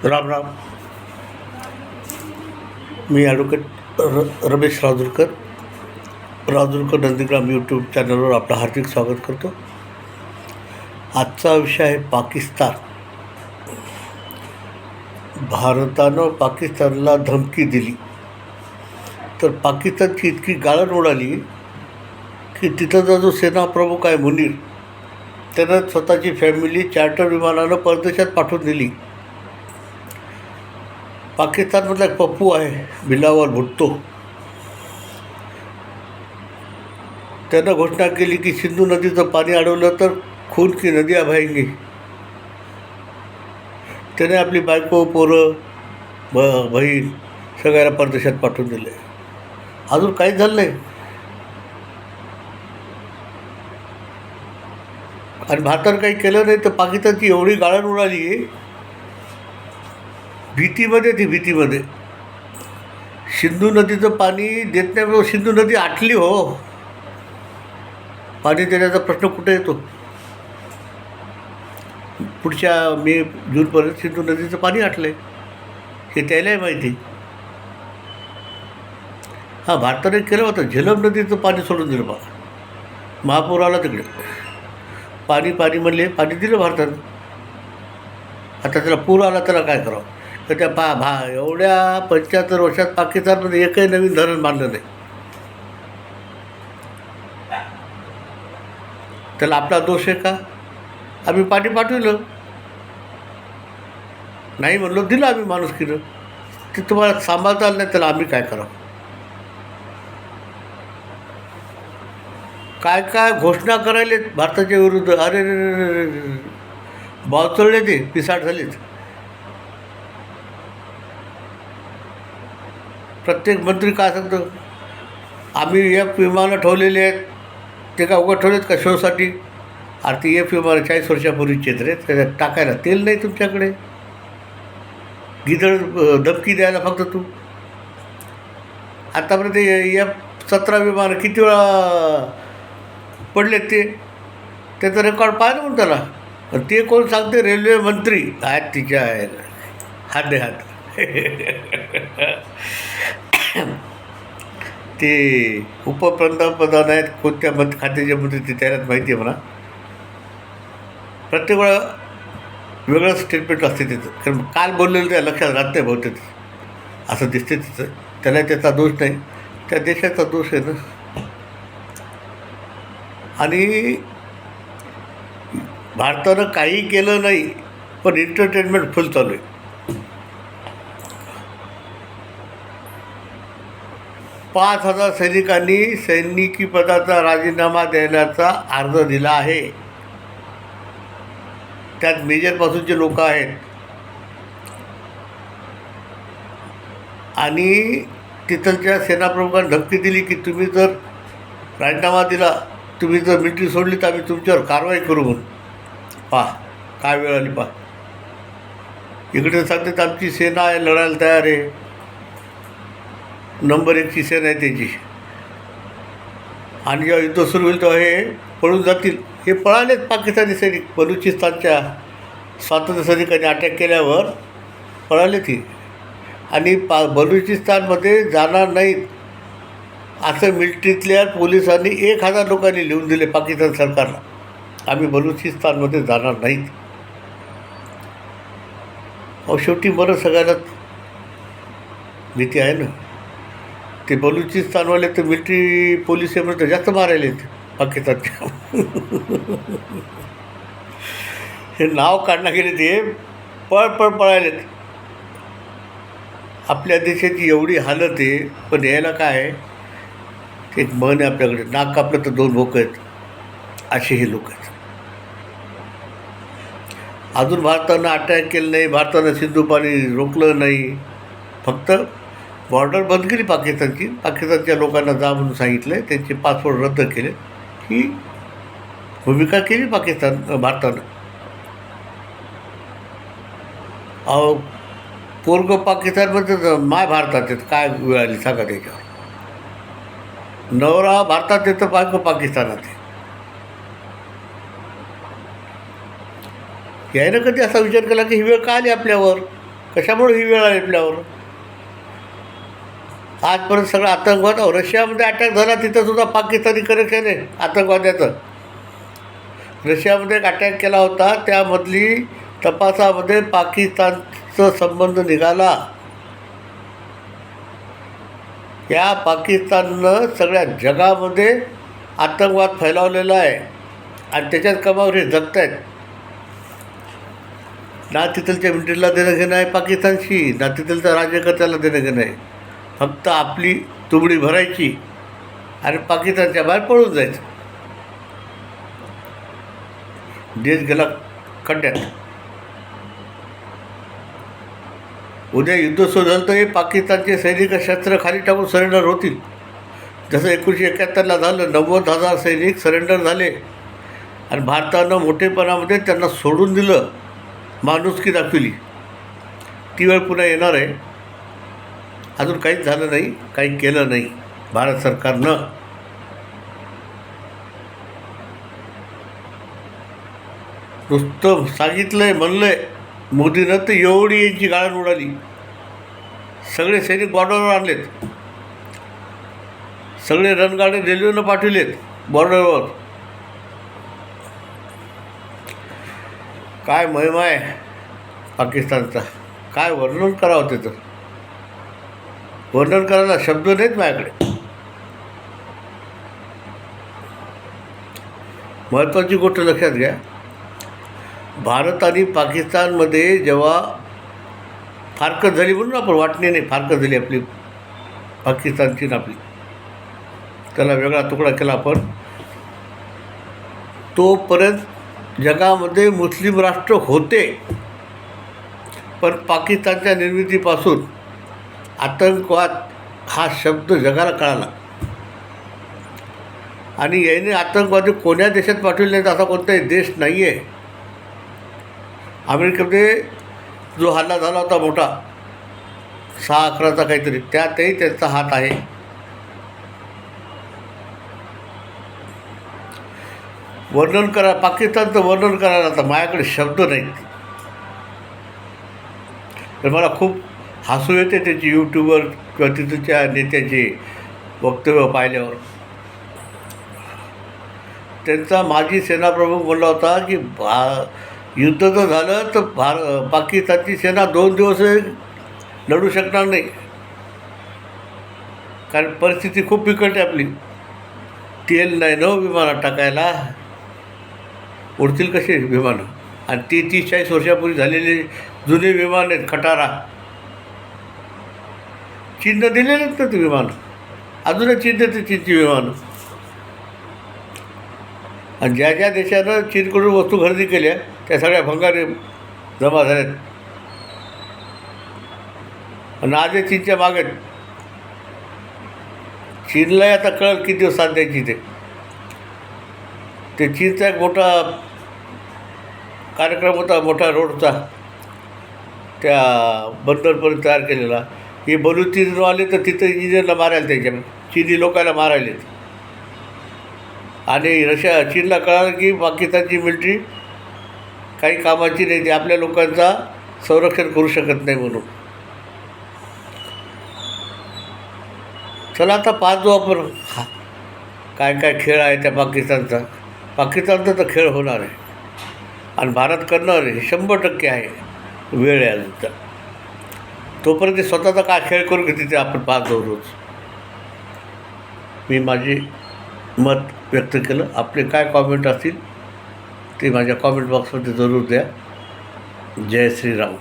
राम राम. मी advocate Ramesh Rajurkar Nandigram YouTube चॅनलवर आपलं हार्दिक स्वागत करतो. आजचा विषय आहे पाकिस्तान. भारतानं पाकिस्तानला धमकी दिली तर पाकिस्तानची इतकी गाळण उडाली की तिथंचा जो सेनाप्रमुख आहे मुनीर, त्यानं स्वतःची फॅमिली चार्टर विमानानं परदेशात पाठवून दिली. पाकिस्तानमधला एक पप्पू आहे बिलावल भुट्टो, त्यानं घोषणा केली की सिंधू नदीचं पाणी अडवलं तर खून की नदियाँ बहेंगी. त्याने आपली बायको, पोरं, बहीण सगळ्याला परदेशात पाठवून दिले. अजून काहीच झालं नाही. आणि भारतानं काही केलं नाही तर पाकिस्तानची एवढी गाळण उडाली भीतीमध्ये सिंधू नदीचं पाणी देत नाही. सिंधू नदी आटली हो, पाणी देण्याचा प्रश्न कुठे येतो? पुढच्या मे जूनपर्यंत सिंधू नदीचं पाणी आटलं आहे हे त्यालाही माहिती. हां, भारताने केलं होतं, झेलम नदीचं पाणी सोडून दिलं. महापूर आला तिकडे, पाणी म्हणले, पाणी दिलं भारतानं. आता त्याला पूर आला त्याला काय करावं? तर त्या एवढ्या 75 वर्षात पाकिस्तानमध्ये एकही नवीन धरण बांधलं नाही. त्याला आपला दोष आहे का? आम्ही पाणी पाठवलं नाही, म्हणलो दिलं आम्ही माणुसकीनं. ते तुम्हाला सांभाळता आलं नाही, त्याला आम्ही काय करावं? काय घोषणा करायले भारताच्या विरुद्ध. अरे बावचळले, ते पिसाट झालेत. प्रत्येक मंत्री काय सांगतं, आम्ही एक विमानं ठेवलेली आहेत. ते काय उघड ठेवलेत का शोसाठी? अरे ती एक विमानं 40 वर्षापूर्वीचे आहेत रे, त्याच्यात टाकायला तेल नाही तुमच्याकडे. गिदळ धमकी द्यायला फक्त तू. आतापर्यंत F-17 विमानं किती वेळा पडलेत ते, त्याचं रेकॉर्ड पाहिलं म्हणून त्याला. ते कोण सांगते? रेल्वे मंत्री आहेत तिच्या हात. ते उपपंतप्रधान आहेत कोणत्या खात्याचे मंत्री ते त्यालाच माहिती आहे म्हणा. प्रत्येक वेळा वेगळं स्टेटमेंट असते त्याचं, कारण काल बोललेलं त्या लक्षात राहत नाही बहुतेक, असं दिसते तिचं. त्याला त्याचा दोष नाही, त्या देशाचा दोष आहे ना. आणि भारतानं काही केलं नाही, पण एंटरटेनमेंट फुल चालू आहे. 5,000 सैनिकांनी सैनिकी पदाचा राजीनामा देण्याचा अर्ज दिला आहे. त्यात मेजरपासूनचे लोक आहेत. आणि तिथलच्या सेनाप्रमुखांनी धमकी दिली की तुम्ही जर राजीनामा दिला, तुम्ही जर मिलिटरी सोडली तर आम्ही तुमच्यावर कारवाई करू म्हणून. पहा काय वेळ आली. पहा, इकडे सांगते तर आमची सेना आहे, लढायला तयार आहे, नंबर 1ची सेना आहे त्याची. आणि जेव्हा युद्ध सुरू होईल तेव्हा हे पळून जातील. हे पळालेच पाकिस्तानी सैनिक. बलुचिस्तानच्या स्वातंत्र्य सैनिकांनी अटॅक केल्यावर पळालेच ही. आणि बलुचिस्तानमध्ये जाणार नाहीत असं मिलिटरीतल्या पोलिसांनी 1,000 लोकांनी लिहून दिले पाकिस्तान सरकारला. आम्ही बलुचिस्तानमध्ये जाणार नाहीत. अहो शेवटी बरं सगळ्यांनाच भीती आहे ना. ते बलुचिस्तानवाले तर मिलिटरी पोलीस तर जास्त मारायलेत पाकिस्तानच्या. हे नाव काढणं गेले ते पळायलेत. आपल्या देशाची एवढी हालत आहे, पण यायला काय आहे? एक म्हण आहे आपल्याकडे, नाक कापलं तर 2 भोकं आहेत, असे हे लोक आहेत. अजून भारतानं अटॅक केलं नाही, भारतानं सिंधू पाणी रोखलं नाही, फक्त बॉर्डर बंद केली पाकिस्तानची. पाकिस्तानच्या लोकांना जा म्हणून सांगितलं आहे, त्यांचे पासपोर्ट रद्द केले. ही भूमिका केली भारतानं. अहो पोरगं पाकिस्तानमध्ये माय भारतात येत, काय वेळ आली सांगा त्याच्यावर? नवरा भारतात येतं, बायको पाकिस्तानात आहे. यायनं कधी असा विचार केला की ही वेळ का आली आपल्यावर? कशामुळे ही वेळ आली आपल्यावर? आजपर्यंत सगळं आतंकवाद रशियामध्ये अटॅक झाला, तिथंसुद्धा पाकिस्तानी कनेक्शन आहे आतंकवाद्याचं. रशियामध्ये एक अटॅक केला होता, त्यामधली तपासामध्ये पाकिस्तानचा संबंध निघाला. या पाकिस्ताननं सगळ्या जगामध्ये आतंकवाद फैलावलेला आहे आणि त्याच्यात कमावर हे जगत आहेत. ना तिथलच्या मिलिटरीला देणं घेणं आहे पाकिस्तानशी, ना तिथलच्या राज्यकर्त्याला देणं घेणं आहे. फक्त आपली तुबडी भरायची आणि पाकिस्तानच्या बाहेर पळून जायचं. देश गेला खड्ड्यात. उद्या युद्ध सुरू झालं तर हे पाकिस्तानचे सैनिक शस्त्र खाली टाकून सरेंडर होतील. जसं 1971ला झालं, 90,000 सैनिक सरेंडर झाले आणि भारतानं मोठेपणामध्ये त्यांना सोडून दिलं, माणुसकी दाखवली. ती वेळ पुन्हा येणार आहे. अजून काहीच झालं नाही, काही केलं नाही भारत सरकारनं. नुसतं सांगितलं आहे, म्हणलं आहे मोदीनं, तर एवढी यांची गाळण उडाली. सगळे सैनिक बॉर्डरवर आणलेत, सगळे रणगाडे रेल्वेनं पाठवलेत बॉर्डरवर. काय महिमा आहे पाकिस्तानचा, काय वर्णन करावं त्याचं. वर्णन करायला शब्द नाहीत माझ्याकडे. महत्त्वाची गोष्ट लक्षात घ्या, भारत आणि पाकिस्तानमध्ये जेव्हा फारकत झाली, म्हणून आपण वाटणी नाही, फारकत झाली आपली पाकिस्तानची ना आपली, त्याला वेगळा तुकडा केला आपण, तोपर्यंत जगामध्ये मुस्लिम राष्ट्र होते. पण पाकिस्तानच्या निर्मितीपासून आतंकवाद हा शब्द जगाला कळाला आणि याने आतंकवादी कोण्या देशात पाठवले नाहीत असा कोणताही देश नाही आहे. अमेरिकेमध्ये जो हल्ला झाला होता मोठा 6/11चा काहीतरी, त्यातही त्यांचा हात आहे. वर्णन करा पाकिस्तानचं, वर्णन करायला आता माझ्याकडे शब्द नाहीत. तर मला खूप हसू येते त्याची यूट्यूबवर किंवा तिथच्या नेत्याचे वक्तव्य पाहिल्यावर. त्यांचा माजी सेनाप्रमुख बोलला होता की युद्ध जर झालं तर पाकिस्तानची सेना 2 दिवस लढू शकणार नाही, कारण परिस्थिती खूप बिकट आहे आपली. तेल नाही न विमानात टाकायला, उडतील कसे विमानं? आणि ती 30-40 वर्षापूर्वी झालेले जुने विमान आहेत, खटारा, चिन्ह दिलेले आहेत ना ते विमानं, अजूनही चिन्ह देते चीनची विमानं. आणि ज्या ज्या देशानं चीनकडून वस्तू खरेदी केल्या त्या सगळ्या भंगारी जमा झाल्यात आणि आज चीनच्या मागे. चीनलाही आता कळलं किती दिवस साथ द्यायची ते चीनचा एक मोठा कार्यक्रम होता, मोठा रोडचा, त्या बंदरपर्यंत तयार केलेला. हे बलुचिस्तानवाले तर तिथं इंजिनियरला मारायला, त्याच्या चीनी लोकांना मारायलेत. आणि चीनला कळालं की पाकिस्तानची मिलिटरी काही कामाची नाही, ती आपल्या लोकांचा संरक्षण करू शकत नाही म्हणून. चला आता पाहतो आपण काय काय खेळ आहे त्या पाकिस्तानचा. पाकिस्तानचा तर खेळ होणार आहे आणि भारत करणार आहे, 100% आहे. वेळ आहे अजून, तर तोपर्यंत स्वतःचा काय खेळ करून घेते ते आपण पाहतो रोज. मी माझे मत व्यक्त केलं. आपले काय कॉमेंट असतील ते माझ्या कॉमेंट बॉक्समध्ये जरूर द्या. जय श्रीराम.